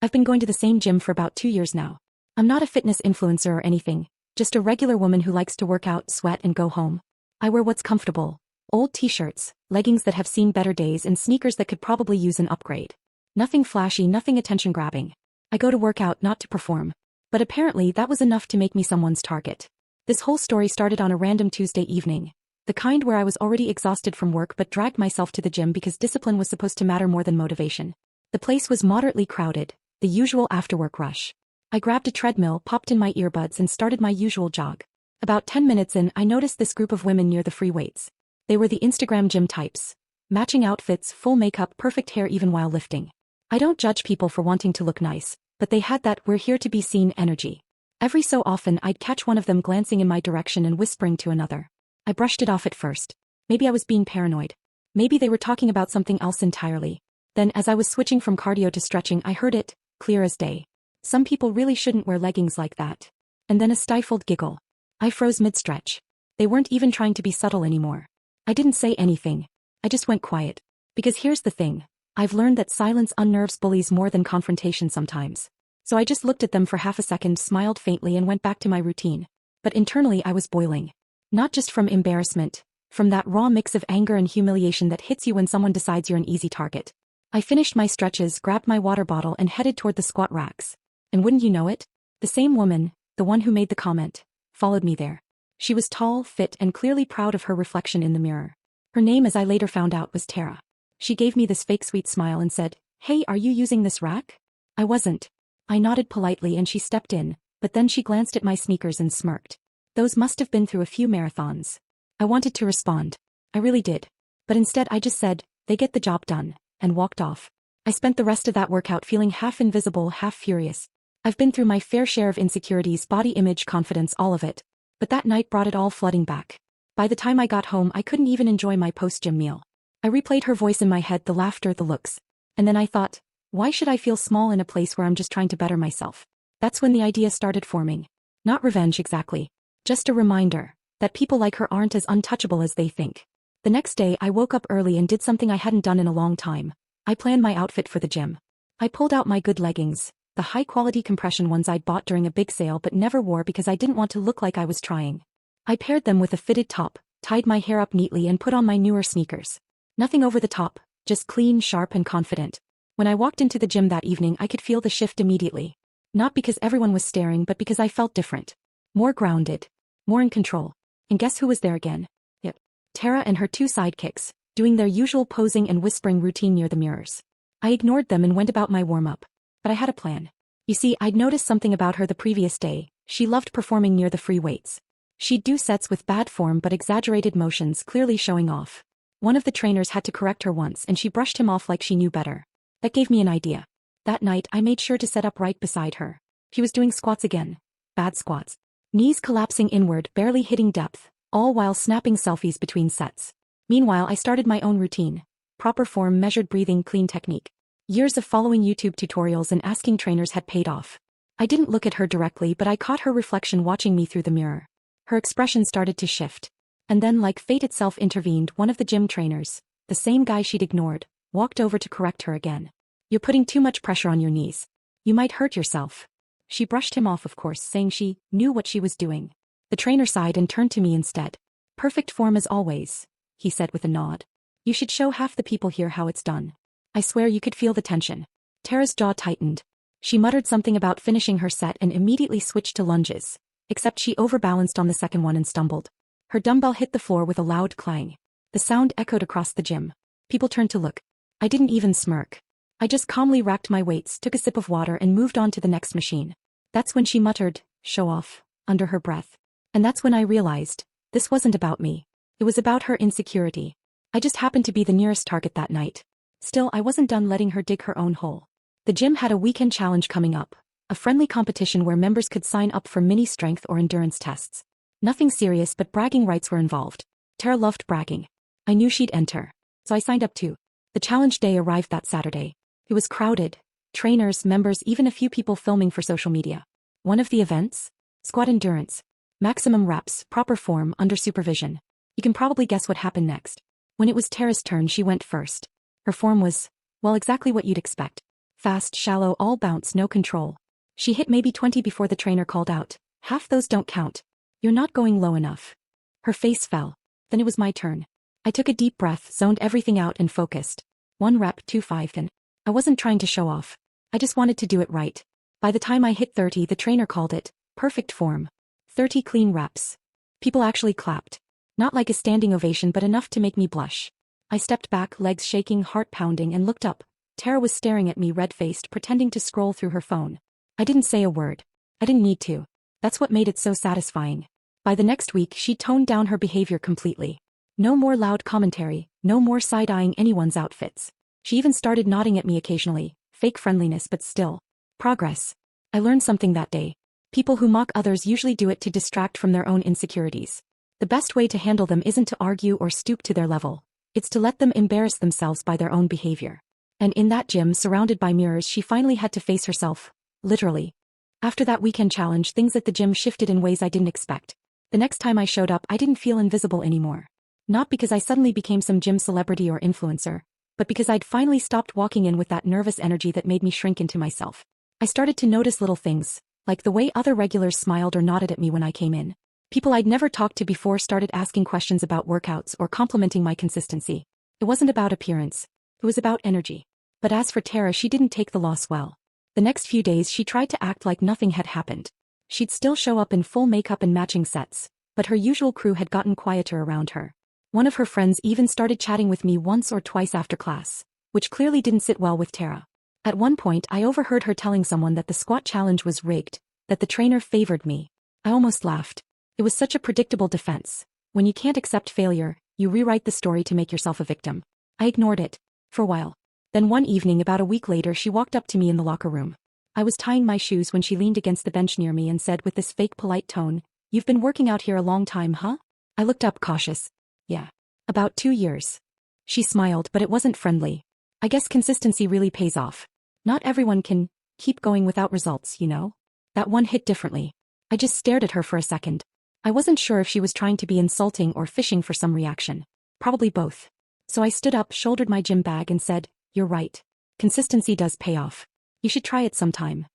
I've been going to the same gym for about 2 years now. I'm not a fitness influencer or anything, just a regular woman who likes to work out, sweat, and go home. I wear what's comfortable. Old t-shirts, leggings that have seen better days, and sneakers that could probably use an upgrade. Nothing flashy, nothing attention-grabbing. I go to work out, not to perform. But apparently that was enough to make me someone's target. This whole story started on a random Tuesday evening. The kind where I was already exhausted from work but dragged myself to the gym because discipline was supposed to matter more than motivation. The place was moderately crowded, the usual after-work rush. I grabbed a treadmill, popped in my earbuds, and started my usual jog. About 10 minutes in, I noticed this group of women near the free weights. They were the Instagram gym types. Matching outfits, full makeup, perfect hair even while lifting. I don't judge people for wanting to look nice, but they had that "we're here to be seen" energy. Every so often I'd catch one of them glancing in my direction and whispering to another. I brushed it off at first. Maybe I was being paranoid. Maybe they were talking about something else entirely. Then as I was switching from cardio to stretching, I heard it, clear as day. Some people really shouldn't wear leggings like that. And then a stifled giggle. I froze mid-stretch. They weren't even trying to be subtle anymore. I didn't say anything. I just went quiet. Because here's the thing. I've learned that silence unnerves bullies more than confrontation sometimes. So I just looked at them for half a second, smiled faintly, and went back to my routine. But internally I was boiling. Not just from embarrassment, from that raw mix of anger and humiliation that hits you when someone decides you're an easy target. I finished my stretches, grabbed my water bottle, and headed toward the squat racks. And wouldn't you know it? The same woman, the one who made the comment, followed me there. She was tall, fit, and clearly proud of her reflection in the mirror. Her name, as I later found out, was Tara. She gave me this fake sweet smile and said, "Hey, are you using this rack?" I wasn't. I nodded politely and she stepped in, but then she glanced at my sneakers and smirked. Those must have been through a few marathons. I wanted to respond. I really did. But instead I just said, "They get the job done," and walked off. I spent the rest of that workout feeling half invisible, half furious. I've been through my fair share of insecurities, body image, confidence, all of it. But that night brought it all flooding back. By the time I got home, I couldn't even enjoy my post-gym meal. I replayed her voice in my head, the laughter, the looks. And then I thought, why should I feel small in a place where I'm just trying to better myself? That's when the idea started forming. Not revenge exactly. Just a reminder that people like her aren't as untouchable as they think. The next day I woke up early and did something I hadn't done in a long time. I planned my outfit for the gym. I pulled out my good leggings, the high-quality compression ones I'd bought during a big sale but never wore because I didn't want to look like I was trying. I paired them with a fitted top, tied my hair up neatly, and put on my newer sneakers. Nothing over the top, just clean, sharp, and confident. When I walked into the gym that evening, I could feel the shift immediately. Not because everyone was staring, but because I felt different. More grounded. More in control. And guess who was there again? Yep. Tara and her two sidekicks, doing their usual posing and whispering routine near the mirrors. I ignored them and went about my warm-up. But I had a plan. You see, I'd noticed something about her the previous day. She loved performing near the free weights. She'd do sets with bad form but exaggerated motions, clearly showing off. One of the trainers had to correct her once and she brushed him off like she knew better. That gave me an idea. That night I made sure to set up right beside her. She was doing squats again. Bad squats. Knees collapsing inward, barely hitting depth, all while snapping selfies between sets. Meanwhile I started my own routine. Proper form, measured breathing, clean technique. Years of following YouTube tutorials and asking trainers had paid off. I didn't look at her directly, but I caught her reflection watching me through the mirror. Her expression started to shift. And then, like fate itself intervened, one of the gym trainers, the same guy she'd ignored, walked over to correct her again. "You're putting too much pressure on your knees. You might hurt yourself." She brushed him off, of course, saying she knew what she was doing. The trainer sighed and turned to me instead. "Perfect form as always," he said with a nod. "You should show half the people here how it's done." I swear you could feel the tension. Tara's jaw tightened. She muttered something about finishing her set and immediately switched to lunges. Except she overbalanced on the second one and stumbled. Her dumbbell hit the floor with a loud clang. The sound echoed across the gym. People turned to look. I didn't even smirk. I just calmly racked my weights, took a sip of water, and moved on to the next machine. That's when she muttered, "Show off," under her breath. And that's when I realized, this wasn't about me. It was about her insecurity. I just happened to be the nearest target that night. Still, I wasn't done letting her dig her own hole. The gym had a weekend challenge coming up. A friendly competition where members could sign up for mini strength or endurance tests. Nothing serious, but bragging rights were involved. Tara loved bragging. I knew she'd enter. So I signed up too. The challenge day arrived that Saturday. It was crowded. Trainers, members, even a few people filming for social media. One of the events? Squat endurance. Maximum reps, proper form, under supervision. You can probably guess what happened next. When it was Tara's turn, she went first. Her form was, well, exactly what you'd expect. fast, shallow, all bounce, no control. She hit maybe 20 before the trainer called out, "Half those don't count. You're not going low enough." Her face fell. Then it was my turn. I took a deep breath, zoned everything out and focused. 1 rep, 2 5 and I wasn't trying to show off. I just wanted to do it right. By the time I hit 30, the trainer called it perfect form. 30 clean reps. People actually clapped. Not like a standing ovation, but enough to make me blush. I stepped back, legs shaking, heart pounding, and looked up. Tara was staring at me red-faced, pretending to scroll through her phone. I didn't say a word. I didn't need to. That's what made it so satisfying. By the next week, she toned down her behavior completely. No more loud commentary, no more side-eyeing anyone's outfits. She even started nodding at me occasionally, fake friendliness but still. Progress. I learned something that day. People who mock others usually do it to distract from their own insecurities. The best way to handle them isn't to argue or stoop to their level. It's to let them embarrass themselves by their own behavior. And in that gym, surrounded by mirrors, she finally had to face herself. Literally. After that weekend challenge, things at the gym shifted in ways I didn't expect. The next time I showed up, I didn't feel invisible anymore. Not because I suddenly became some gym celebrity or influencer, but because I'd finally stopped walking in with that nervous energy that made me shrink into myself. I started to notice little things, like the way other regulars smiled or nodded at me when I came in. People I'd never talked to before started asking questions about workouts or complimenting my consistency. It wasn't about appearance. It was about energy. But as for Tara, she didn't take the loss well. The next few days she tried to act like nothing had happened. She'd still show up in full makeup and matching sets, but her usual crew had gotten quieter around her. One of her friends even started chatting with me once or twice after class, which clearly didn't sit well with Tara. At one point I overheard her telling someone that the squat challenge was rigged, that the trainer favored me. I almost laughed. It was such a predictable defense. When you can't accept failure, you rewrite the story to make yourself a victim. I ignored it. For a while. Then one evening about a week later she walked up to me in the locker room. I was tying my shoes when she leaned against the bench near me and said with this fake polite tone, "You've been working out here a long time, huh?" I looked up cautious. "Yeah. About 2 years." She smiled, but it wasn't friendly. "I guess consistency really pays off. Not everyone can keep going without results, you know?" That one hit differently. I just stared at her for a second. I wasn't sure if she was trying to be insulting or fishing for some reaction. Probably both. So I stood up, shouldered my gym bag and said, "You're right. Consistency does pay off. You should try it sometime."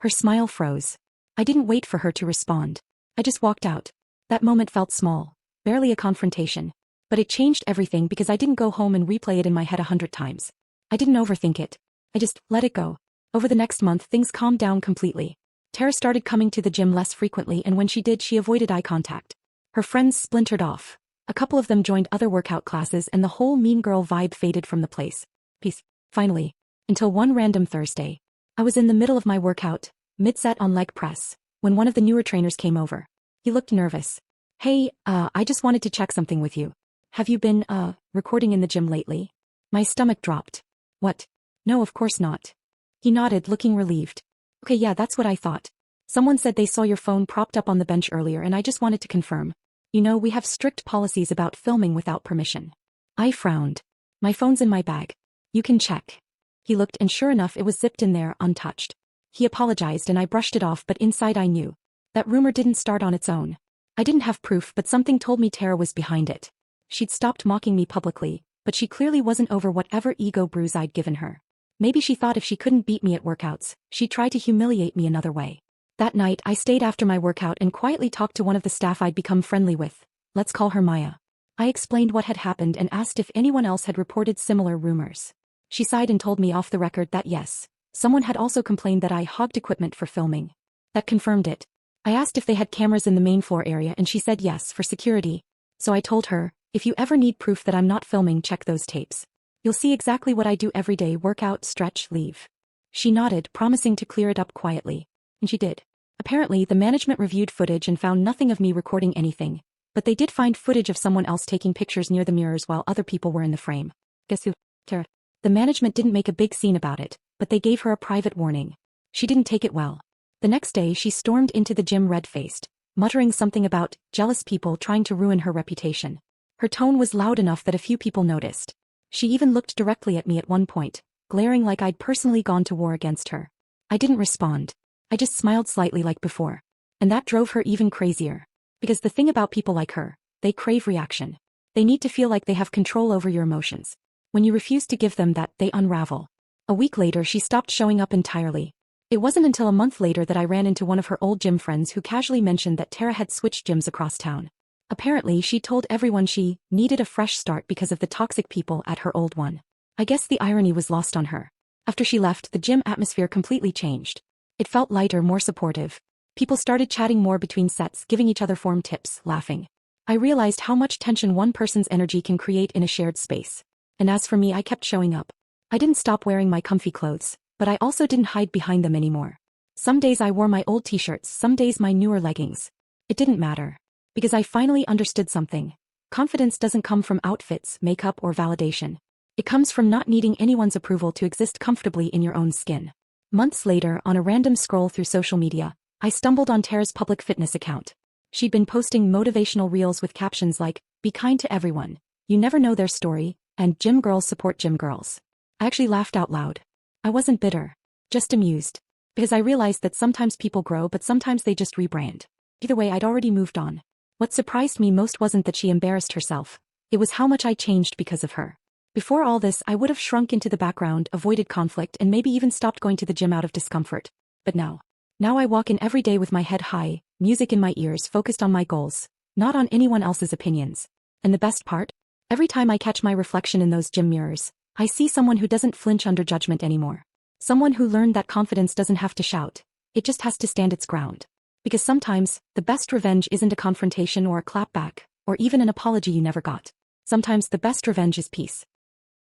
Her smile froze. I didn't wait for her to respond. I just walked out. That moment felt small, barely a confrontation. But it changed everything because I didn't go home and replay it in my head 100 times. I didn't overthink it. I just let it go. Over the next month things calmed down completely. Tara started coming to the gym less frequently, and when she did she avoided eye contact. Her friends splintered off. A couple of them joined other workout classes and the whole mean girl vibe faded from the place. Peace. Finally. Until one random Thursday. I was in the middle of my workout, mid-set on leg press, when one of the newer trainers came over. He looked nervous. "Hey, I just wanted to check something with you. Have you been, recording in the gym lately?" My stomach dropped. "What? No, of course not." He nodded, looking relieved. "Okay, yeah, that's what I thought. Someone said they saw your phone propped up on the bench earlier and I just wanted to confirm. You know, we have strict policies about filming without permission." I frowned. "My phone's in my bag. You can check." He looked and sure enough it was zipped in there, untouched. He apologized and I brushed it off, but inside I knew. That rumor didn't start on its own. I didn't have proof, but something told me Tara was behind it. She'd stopped mocking me publicly, but she clearly wasn't over whatever ego bruise I'd given her. Maybe she thought if she couldn't beat me at workouts, she'd try to humiliate me another way. That night I stayed after my workout and quietly talked to one of the staff I'd become friendly with. Let's call her Maya. I explained what had happened and asked if anyone else had reported similar rumors. She sighed and told me off the record that yes, someone had also complained that I hogged equipment for filming. That confirmed it. I asked if they had cameras in the main floor area and she said yes, for security. So I told her, if you ever need proof that I'm not filming, check those tapes. You'll see exactly what I do every day: workout, stretch, leave. She nodded, promising to clear it up quietly. And she did. Apparently, the management reviewed footage and found nothing of me recording anything, but they did find footage of someone else taking pictures near the mirrors while other people were in the frame. Guess who? Tara. The management didn't make a big scene about it, but they gave her a private warning. She didn't take it well. The next day she stormed into the gym red-faced, muttering something about jealous people trying to ruin her reputation. Her tone was loud enough that a few people noticed. She even looked directly at me at one point, glaring like I'd personally gone to war against her. I didn't respond. I just smiled slightly like before. And that drove her even crazier. Because the thing about people like her, they crave reaction. They need to feel like they have control over your emotions. When you refuse to give them that, they unravel. A week later she stopped showing up entirely. It wasn't until a month later that I ran into one of her old gym friends who casually mentioned that Tara had switched gyms across town. Apparently she told everyone she needed a fresh start because of the toxic people at her old one. I guess the irony was lost on her. After she left, the gym atmosphere completely changed. It felt lighter, more supportive. People started chatting more between sets, giving each other form tips, laughing. I realized how much tension one person's energy can create in a shared space. And as for me, I kept showing up. I didn't stop wearing my comfy clothes, but I also didn't hide behind them anymore. Some days I wore my old t-shirts, some days my newer leggings. It didn't matter. Because I finally understood something. Confidence doesn't come from outfits, makeup, or validation. It comes from not needing anyone's approval to exist comfortably in your own skin. Months later, on a random scroll through social media, I stumbled on Tara's public fitness account. She'd been posting motivational reels with captions like, "Be kind to everyone. You never know their story," and "Gym girls support gym girls." I actually laughed out loud. I wasn't bitter. Just amused. Because I realized that sometimes people grow, but sometimes they just rebrand. Either way, I'd already moved on. What surprised me most wasn't that she embarrassed herself. It was how much I changed because of her. Before all this, I would have shrunk into the background, avoided conflict, and maybe even stopped going to the gym out of discomfort. But now I walk in every day with my head high, music in my ears, focused on my goals, not on anyone else's opinions. And the best part? Every time I catch my reflection in those gym mirrors, I see someone who doesn't flinch under judgment anymore. Someone who learned that confidence doesn't have to shout. It just has to stand its ground. Because sometimes, the best revenge isn't a confrontation or a clapback, or even an apology you never got. Sometimes the best revenge is peace.